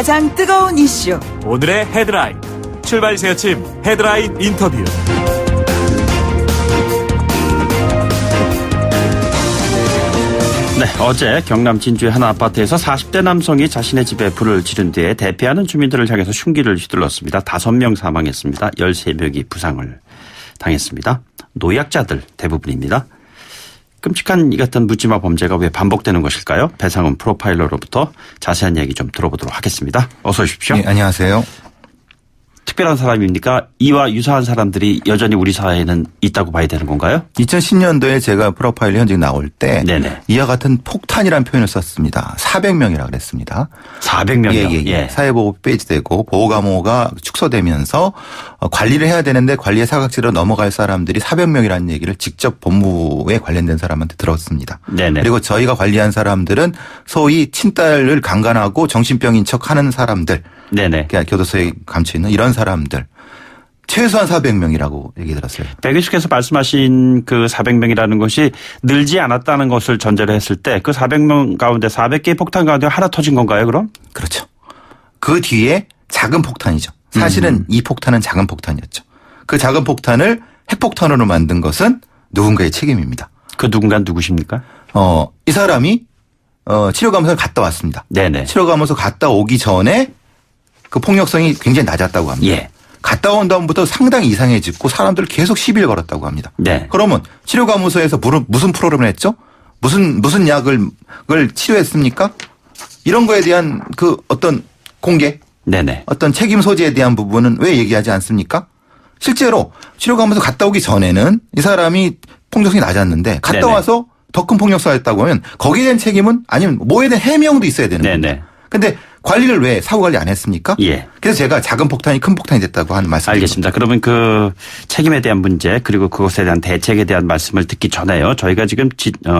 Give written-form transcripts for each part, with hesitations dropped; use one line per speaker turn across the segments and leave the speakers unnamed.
가장 뜨거운 이슈.
오늘의 헤드라인. 출발 새 아침 헤드라인 인터뷰.
네, 어제 경남 진주의 한 아파트에서 40대 남성이 자신의 집에 불을 지른 뒤에 대피하는 주민들을 향해서 흉기를 휘둘렀습니다. 5명 사망했습니다. 13명이 부상을 당했습니다. 노약자들 대부분입니다. 끔찍한 이 같은 묻지마 범죄가 왜 반복되는 것일까요? 배상훈 프로파일러로부터 자세한 이야기 좀 들어보도록 하겠습니다. 어서 오십시오.
네, 안녕하세요.
특별한 사람입니까? 이와 유사한 사람들이 여전히 우리 사회에는 있다고 봐야 되는 건가요?
2010년도에 제가 프로파일러 현직 나올 때
네네.
이와 같은 폭탄이라는 표현을 썼습니다. 400명이라고 그랬습니다.
400명이요?
예. 사회보호 페이지되고 보호감호가 축소되면서 관리를 해야 되는데 관리의 사각지로 넘어갈 사람들이 400명이라는 얘기를 직접 법무부에 관련된 사람한테 들었습니다.
네네.
그리고 저희가 관리한 사람들은 소위 친딸을 강간하고 정신병인 척하는 사람들,
네네.
그러니까 교도소에 감춰 있는 이런 사람들 최소한 400명이라고 얘기 들었어요.
백 교수께서 말씀하신 그 400명이라는 것이 늘지 않았다는 것을 전제로 했을 때 그 400명 가운데 400개의 폭탄 가운데 하나 터진 건가요, 그럼?
그렇죠. 그 뒤에 작은 폭탄이죠. 사실은 이 폭탄은 작은 폭탄이었죠. 그 작은 폭탄을 핵폭탄으로 만든 것은 누군가의 책임입니다.
그 누군가는 누구십니까?
이 사람이 치료감호소를 갔다 왔습니다.
네네.
치료감호소 갔다 오기 전에 그 폭력성이 굉장히 낮았다고 합니다.
예.
갔다 온 다음부터 상당히 이상해졌고 사람들 계속 시비를 걸었다고 합니다.
네.
그러면 치료감호소에서 무슨 프로그램을 했죠? 무슨 약을 치료했습니까? 이런 거에 대한 그 어떤 공개,
네네.
어떤 책임 소재에 대한 부분은 왜 얘기하지 않습니까? 실제로 치료감호소 갔다 오기 전에는 이 사람이 폭력성이 낮았는데 갔다
네네.
와서 더 큰 폭력성을 했다고 하면 거기에 대한 책임은 아니면 뭐에 대한 해명도 있어야 되는
네네.
겁니다. 근데 관리를 왜 사후 관리 안 했습니까?
예.
그래서 제가 작은 폭탄이 큰 폭탄이 됐다고 하는 말씀입니다.
알겠습니다. 그러면 그 책임에 대한 문제 그리고 그것에 대한 대책에 대한 말씀을 듣기 전에요. 저희가 지금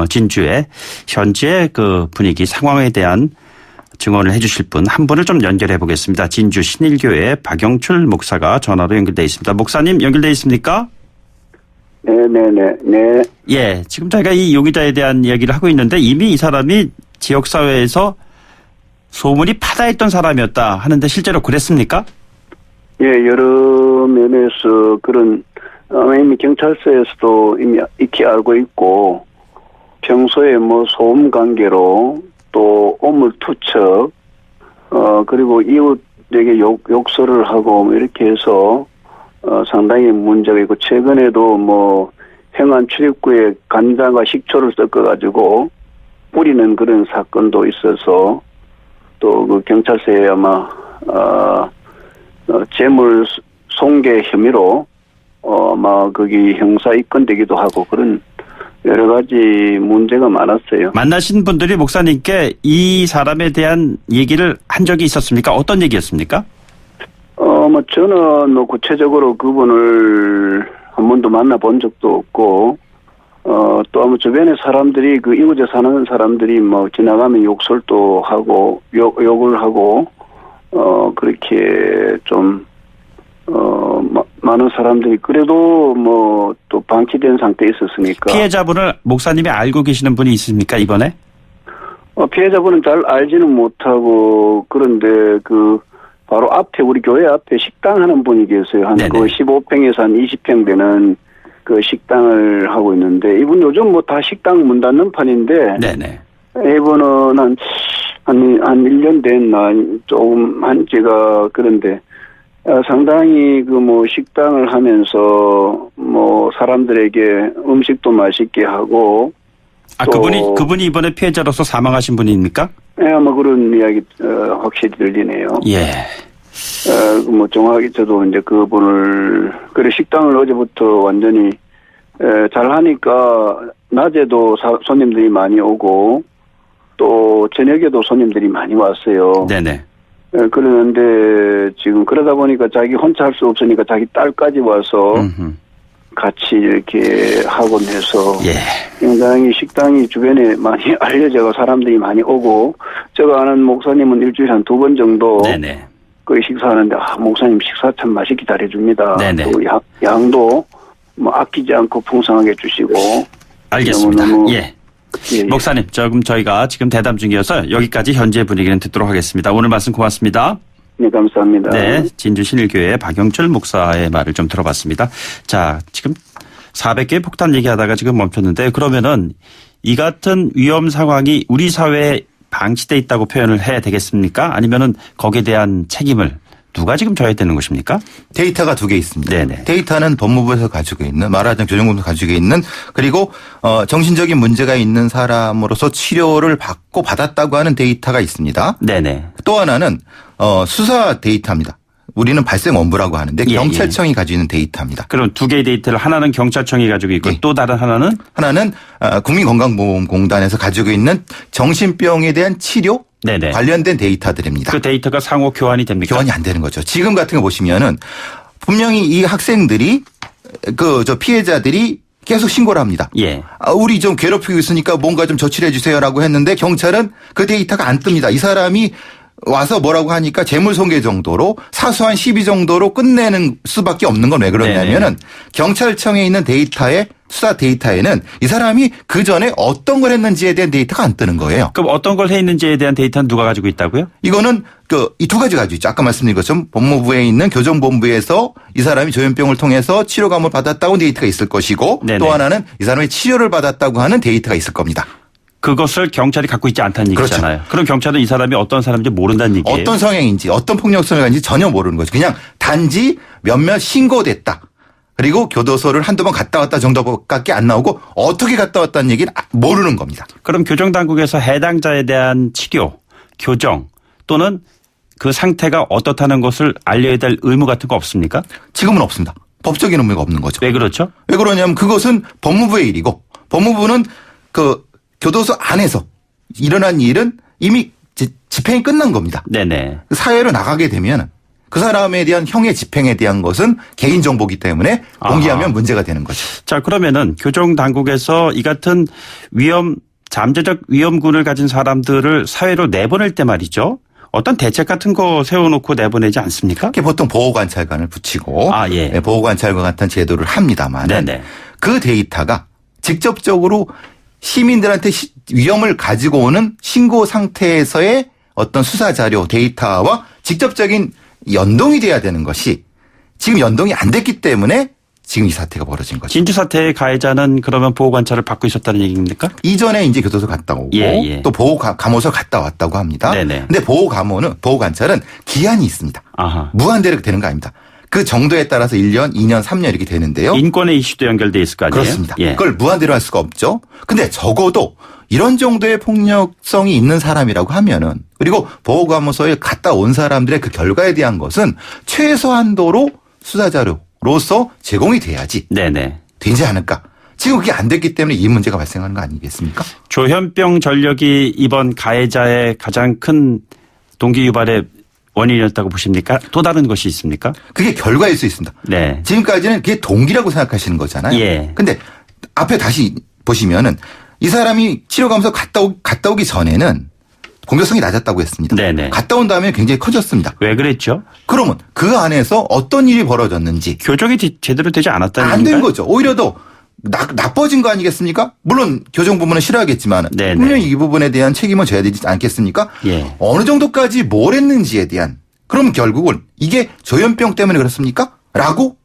진주의 현지의 그 분위기 상황에 대한 증언을 해 주실 분 한 분을 좀 연결해 보겠습니다. 진주 신일교회 박영출 목사가 전화로 연결돼 있습니다. 목사님 연결돼 있습니까?
네.
예. 지금 저희가 이 용의자에 대한 이야기를 하고 있는데 이미 이 사람이 지역사회에서 소문이 파다했던 사람이었다 하는데 실제로 그랬습니까?
예, 여러 면에서 그런 이미 경찰서에서도 이미 익히 알고 있고 평소에 뭐 소음 관계로 또 오물투척 그리고 이웃에게 욕설을 하고 뭐 이렇게 해서 상당히 문제가 있고 최근에도 뭐 행안 출입구에 간장과 식초를 섞어가지고 뿌리는 그런 사건도 있어서 또 그 경찰서에 아마 재물 손괴 혐의로 아마 거기 형사 입건되기도 하고 그런 여러 가지 문제가 많았어요.
만나신 분들이 목사님께 이 사람에 대한 얘기를 한 적이 있었습니까? 어떤 얘기였습니까?
뭐 저는 뭐 구체적으로 그분을 한 번도 만나본 적도 없고 또 아마 주변에 사람들이 그 이곳에 사는 사람들이 뭐 지나가면 욕설도 하고 욕을 하고 그렇게 좀 많은 사람들이 그래도 뭐 또 방치된 상태에 있었으니까
피해자분을 목사님이 알고 계시는 분이 있습니까 이번에?
피해자분은 잘 알지는 못하고 그런데 그 바로 앞에 우리 교회 앞에 식당 하는 분이 계세요. 한 그 15평에서 한 20평 되는 그 식당을 하고 있는데 이분 요즘 뭐 다 식당 문 닫는 판인데
네네.
이분은 한 1년 됐나 조금 한 제가 그런데 상당히 그 뭐 식당을 하면서 뭐 사람들에게 음식도 맛있게 하고
그분이 이번에 피해자로서 사망하신 분입니까?
예, 뭐 그런 이야기 확실히 들리네요.
예.
뭐 정확하게 저도 이제 그분을 그래 식당을 어제부터 완전히 잘 하니까 낮에도 손님들이 많이 오고 또 저녁에도 손님들이 많이 왔어요.
네네.
그러는데 지금 그러다 보니까 자기 혼자 할 수 없으니까 자기 딸까지 와서 같이 이렇게 하곤 해서 굉장히 식당이 주변에 많이 알려져서 사람들이 많이 오고 제가 아는 목사님은 일주일에 한 2번 정도 거기 식사하는데 목사님 식사 참 맛있게 잘해줍니다. 또 양도 뭐 아끼지 않고 풍성하게 주시고
알겠습니다. 예.
예.
목사님, 조금 저희가 지금 대담 중이어서 여기까지 현재 분위기는 듣도록 하겠습니다. 오늘 말씀 고맙습니다.
네, 감사합니다.
네, 진주신일교회 박영철 목사의 말을 좀 들어봤습니다. 자, 지금 400개의 폭탄 얘기하다가 지금 멈췄는데 그러면은 이 같은 위험 상황이 우리 사회에 방치돼 있다고 표현을 해야 되겠습니까? 아니면은 거기에 대한 책임을 누가 지금 져야 되는 것입니까?
데이터가 두 개 있습니다.
네네.
데이터는 법무부에서 가지고 있는, 말하자면 교정본부에서 가지고 있는, 그리고 정신적인 문제가 있는 사람으로서 치료를 받았다고 하는 데이터가 있습니다.
네네.
또 하나는 수사 데이터입니다. 우리는 발생 원부라고 하는데
예,
경찰청이 가지고 있는 데이터입니다.
그럼 두 개의 데이터를 하나는 경찰청이 가지고 있고
예.
또 다른 하나는
국민건강보험공단에서 가지고 있는 정신병에 대한 치료
네네.
관련된 데이터들입니다.
그 데이터가 상호 교환이 됩니까?
교환이 안 되는 거죠. 지금 같은 거 보시면은 분명히 이 학생들이 피해자들이 계속 신고를 합니다.
예.
우리 좀 괴롭히고 있으니까 뭔가 좀 조치를 해 주세요라고 했는데 경찰은 그 데이터가 안 뜹니다. 이 사람이 와서 뭐라고 하니까 재물손괴 정도로 사소한 시비 정도로 끝내는 수밖에 없는 건 왜 그러냐면은 경찰청에 있는 데이터에 수사 데이터에는 이 사람이 그 전에 어떤 걸 했는지에 대한 데이터가 안 뜨는 거예요.
그럼 어떤 걸 했는지에 대한 데이터는 누가 가지고 있다고요?
이거는 이 두 가지 가지고 있죠. 아까 말씀드린 것처럼 법무부에 있는 교정본부에서 이 사람이 조현병을 통해서 치료감을 받았다고 하는 데이터가 있을 것이고
네네.
또 하나는 이 사람이 치료를 받았다고 하는 데이터가 있을 겁니다.
그것을 경찰이 갖고 있지 않다는
그렇죠.
얘기잖아요. 그럼 경찰은 이 사람이 어떤 사람인지 모른다는 얘기예요.
어떤 성향인지 어떤 폭력성을 가진지 전혀 모르는 거죠. 그냥 단지 몇몇 신고됐다. 그리고 교도소를 한두 번 갔다 왔다 정도밖에 안 나오고 어떻게 갔다 왔다는 얘기는 모르는 겁니다.
그럼 교정당국에서 해당자에 대한 치료, 교정 또는 그 상태가 어떻다는 것을 알려야 될 의무 같은 거 없습니까?
지금은 없습니다. 법적인 의무가 없는 거죠.
왜 그렇죠?
왜 그러냐면 그것은 법무부의 일이고 법무부는 교도소 안에서 일어난 일은 이미 집행이 끝난 겁니다.
네네.
사회로 나가게 되면 그 사람에 대한 형의 집행에 대한 것은 개인정보이기 때문에 공개하면
아하.
문제가 되는 거죠.
자, 그러면은 교정당국에서 이 같은 잠재적 위험군을 가진 사람들을 사회로 내보낼 때 말이죠. 어떤 대책 같은 거 세워놓고 내보내지 않습니까?
이렇게 보통 보호관찰관을 붙이고
예.
보호관찰관 같은 제도를 합니다만
네네.
그 데이터가 직접적으로 시민들한테 위험을 가지고 오는 신고 상태에서의 어떤 수사자료 데이터와 직접적인 연동이 돼야 되는 것이 지금 연동이 안 됐기 때문에 지금 이 사태가 벌어진 거죠.
진주 사태의 가해자는 그러면 보호관찰을 받고 있었다는 얘기입니까?
이전에 이제 교도소 갔다 오고
예.
또 보호감호소 갔다 왔다고 합니다.
네네.
근데 보호관찰은 기한이 있습니다.
아하.
무한대로 되는 거 아닙니다. 그 정도에 따라서 1년, 2년, 3년 이렇게 되는데요.
인권의 이슈도 연결돼 있을 거 아니에요?
그렇습니다.
예.
그걸 무한대로 할 수가 없죠. 근데 적어도 이런 정도의 폭력성이 있는 사람이라고 하면은 그리고 보호감호소에 갔다 온 사람들의 그 결과에 대한 것은 최소한도로 수사자료로서 제공이 돼야지
네네.
되지 않을까. 지금 그게 안 됐기 때문에 이 문제가 발생하는 거 아니겠습니까?
조현병 전력이 이번 가해자의 가장 큰 동기 유발의 원인이었다고 보십니까? 또 다른 것이 있습니까?
그게 결과일 수 있습니다.
네.
지금까지는 그게 동기라고 생각하시는 거잖아요.
예.
근데 앞에 다시 보시면은 이 사람이 치료감소 갔다 오기 전에는 공격성이 낮았다고 했습니다.
네네.
갔다 온 다음에 굉장히 커졌습니다.
왜 그랬죠?
그러면 그 안에서 어떤 일이 벌어졌는지
교정이 제대로 되지 않았다는
안 된
얘기인가요?
거죠. 오히려 더 나빠진 거 아니겠습니까? 물론 교정부문은 싫어하겠지만
네네.
분명히 이 부분에 대한 책임은 져야 되지 않겠습니까?
예.
어느 정도까지 뭘 했는지에 대한 그럼 결국은 이게 조현병 때문에 그렇습니까? 라고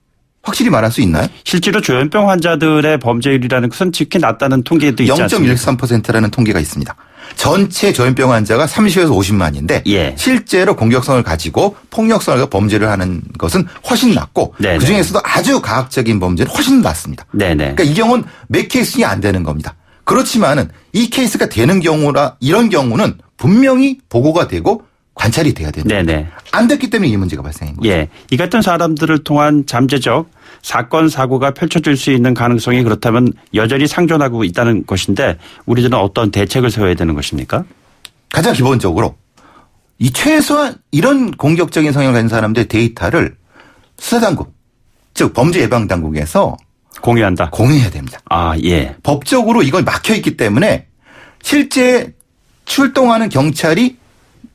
확실히 말할 수 있나요?
실제로 조현병 환자들의 범죄율이라는 것은 지극히 낮다는 통계도 있지 않습니까?
0.13%라는 통계가 있습니다. 전체 조현병 환자가 30에서 50만인데
예.
실제로 공격성을 가지고 폭력성을 가지고 범죄를 하는 것은 훨씬 낮고
네네.
그중에서도 아주 가학적인 범죄는 훨씬 낮습니다.
네네.
그러니까 이 경우는 몇 케이스가 안 되는 겁니다. 그렇지만은 이 케이스가 되는 경우라 이런 경우는 분명히 보고가 되고 관찰이 돼야 되는 거예요.
네네.
안 됐기 때문에 이 문제가 발생한 거죠.
예. 이 같은 사람들을 통한 잠재적 사건 사고가 펼쳐질 수 있는 가능성이 그렇다면 여전히 상존하고 있다는 것인데 우리들은 어떤 대책을 세워야 되는 것입니까?
가장 기본적으로 이 최소한 이런 공격적인 성향을 가진 사람들의 데이터를 수사당국 즉 범죄예방당국에서
공유한다.
공유해야 됩니다.
아, 예.
법적으로 이건 막혀 있기 때문에 실제 출동하는 경찰이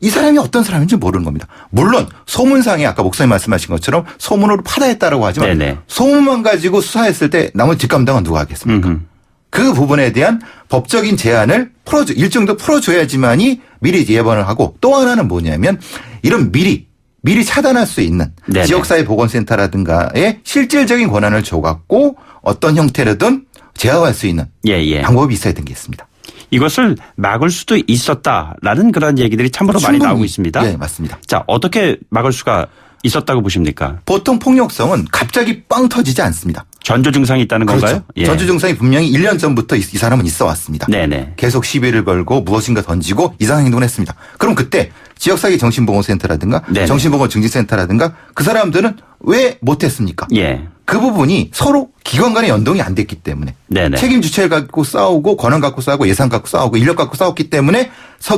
이 사람이 어떤 사람인지 모르는 겁니다. 물론 소문상에 아까 목사님 말씀하신 것처럼 소문으로 파다했다라고 하지만
네네.
소문만 가지고 수사했을 때 나머지 뒷감당은 누가 하겠습니까? 그 부분에 대한 법적인 제한을 일정도 풀어줘야지만이 미리 예방을 하고 또 하나는 뭐냐면 이런 미리 차단할 수 있는
네네.
지역사회 보건센터라든가의 실질적인 권한을 줘갖고 어떤 형태로든 제어할 수 있는 방법이 있어야 되는 게 있습니다.
이것을 막을 수도 있었다라는 그런 얘기들이 참으로 많이 나오고 있습니다.
네, 맞습니다.
자, 어떻게 막을 수가 있었다고 보십니까?
보통 폭력성은 갑자기 빵 터지지 않습니다.
전조 증상이 있다는
그렇죠.
건가요? 예.
전조 증상이 분명히 1년 전부터 이 사람은 있어 왔습니다.
네네.
계속 시비를 걸고 무엇인가 던지고 이상한 행동을 했습니다. 그럼 그때 지역사회 정신보건센터라든가
네네.
정신보건증진센터라든가 그 사람들은 왜 못했습니까?
예.
그 부분이 서로 기관 간의 연동이 안 됐기 때문에
네네.
책임 주체를 갖고 싸우고 권한 갖고 싸우고 예산 갖고 싸우고 인력 갖고 싸웠기 때문에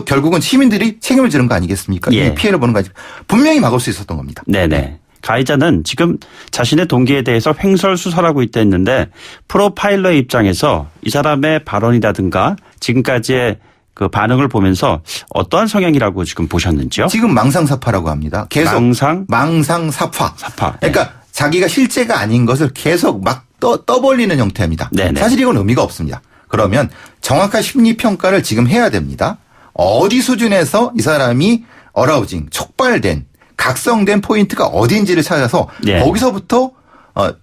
결국은 시민들이 책임을 지는 거 아니겠습니까?
예.
이 피해를 보는 거 아니겠습니까? 분명히 막을 수 있었던 겁니다.
네네. 가해자는 지금 자신의 동기에 대해서 횡설수설하고 있다 했는데 프로파일러의 입장에서 이 사람의 발언이라든가 지금까지의 그 반응을 보면서 어떠한 성향이라고 지금 보셨는지요?
지금 망상사파라고 합니다. 계속 망상사파. 그러니까 자기가 실제가 아닌 것을 계속 막 떠벌리는 형태입니다.
네네.
사실 이건 의미가 없습니다. 그러면 정확한 심리평가를 지금 해야 됩니다. 어디 수준에서 이 사람이 어라우징, 촉발된 각성된 포인트가 어딘지를 찾아서 거기서부터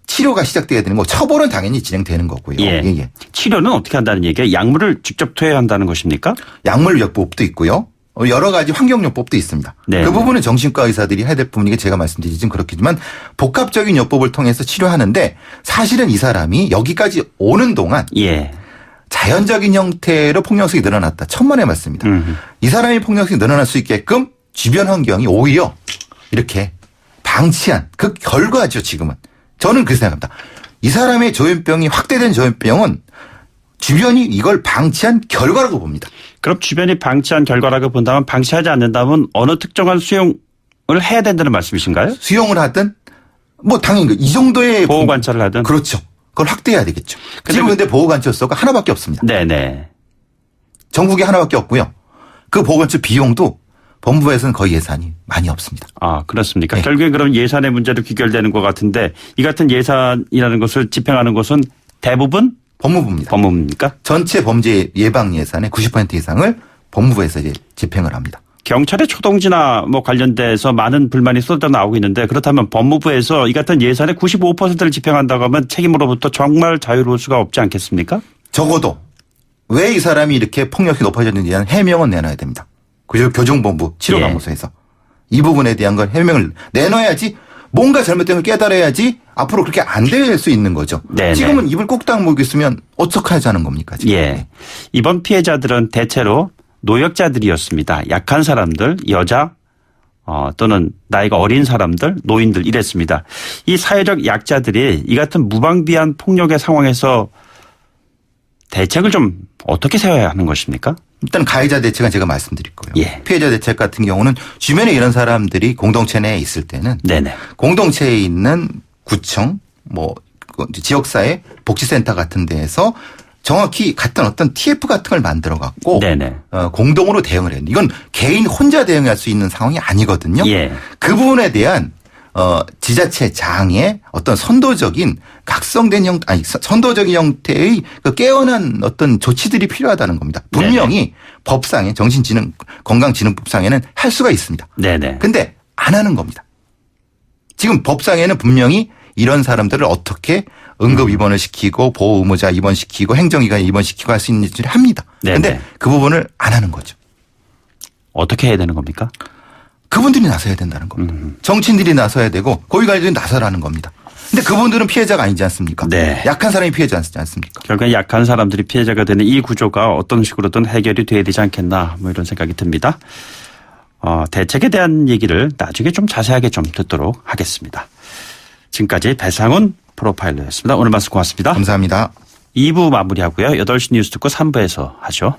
치료가 시작돼야 되는 거고 처벌은 당연히 진행되는 거고요.
예. 치료는 어떻게 한다는 얘기예요? 약물을 직접 투여해야 한다는 것입니까?
약물요법도 있고요. 여러 가지 환경요법도 있습니다.
네.
그 부분은 정신과 의사들이 해야 될 부분이게 제가 말씀드리기 좀 그렇겠지만 복합적인 요법을 통해서 치료하는데 사실은 이 사람이 여기까지 오는 동안 자연적인 형태로 폭력성이 늘어났다. 천만의 말씀입니다. 이 사람이 폭력성이 늘어날 수 있게끔 주변 환경이 오히려 이렇게 방치한 그 결과죠. 지금은. 저는 그렇게 생각합니다. 이 사람의 조현병이 확대된 조현병은 주변이 이걸 방치한 결과라고 봅니다.
그럼 주변이 방치한 결과라고 본다면 방치하지 않는다면 어느 특정한 수용을 해야 된다는 말씀이신가요?
수용을 하든 뭐 당연히 이 정도의
보호관찰을 하든.
그렇죠. 그걸 확대해야 되겠죠. 지금 근데 보호관찰소가 하나밖에 없습니다.
네네.
전국에 하나밖에 없고요. 그 보호관찰 비용도 법무부에서는 거의 예산이 많이 없습니다.
아, 그렇습니까? 네. 결국에 그럼 예산의 문제로 귀결되는 것 같은데 이 같은 예산이라는 것을 집행하는 것은 대부분
법무부입니다.
법무부입니까?
전체 범죄 예방 예산의 90% 이상을 법무부에서 이제 집행을 합니다.
경찰의 초동지나 뭐 관련돼서 많은 불만이 쏟아 나오고 있는데 그렇다면 법무부에서 이 같은 예산의 95%를 집행한다고 하면 책임으로부터 정말 자유로울 수가 없지 않겠습니까?
적어도 왜 이 사람이 이렇게 폭력이 높아졌는지에 대한 해명은 내놔야 됩니다. 교정본부 치료감호소에서 이 부분에 대한 걸 해명을 내놔야지 뭔가 잘못된 걸 깨달아야지 앞으로 그렇게 안 될 수 있는 거죠. 네네. 지금은 입을 꾹 다물고 있으면 어떻게 하자는 겁니까? 지금.
이번 피해자들은 대체로 노약자들이었습니다. 약한 사람들, 여자 또는 나이가 어린 사람들, 노인들 이랬습니다. 이 사회적 약자들이 이 같은 무방비한 폭력의 상황에서 대책을 좀 어떻게 세워야 하는 것입니까?
일단 가해자 대책은 제가 말씀드릴 거예요. 피해자 대책 같은 경우는 주변에 이런 사람들이 공동체 내에 있을 때는 공동체에 있는 구청, 뭐 지역사회 복지센터 같은 데에서 정확히 같은 어떤 TF 같은 걸 만들어 갖고 공동으로 대응을 해요. 이건 개인 혼자 대응할 수 있는 상황이 아니거든요. 그 부분에 대한 지자체장의 어떤 선도적인 선도적인 형태의 그 깨어난 어떤 조치들이 필요하다는 겁니다. 분명히 법상에 건강진흥법상에는 할 수가 있습니다. 근데 안 하는 겁니다. 지금 법상에는 분명히 이런 사람들을 어떻게 응급 입원을 시키고 보호 의무자 입원시키고 행정기관에 입원시키고 할 수 있는지를 합니다. 그런데 그 부분을 안 하는 거죠.
어떻게 해야 되는 겁니까?
그분들이 나서야 된다는 겁니다. 정치인들이 나서야 되고 고위관리들이 나서라는 겁니다. 근데 그분들은 피해자가 아니지 않습니까? 약한 사람이 피해자지 않습니까?
결국엔 약한 사람들이 피해자가 되는 이 구조가 어떤 식으로든 해결이 돼야 되지 않겠나 뭐 이런 생각이 듭니다. 대책에 대한 얘기를 나중에 좀 자세하게 좀 듣도록 하겠습니다. 지금까지 배상훈 프로파일러였습니다. 오늘 말씀 고맙습니다.
감사합니다.
2부 마무리하고요. 8시 뉴스 듣고 3부에서 하죠.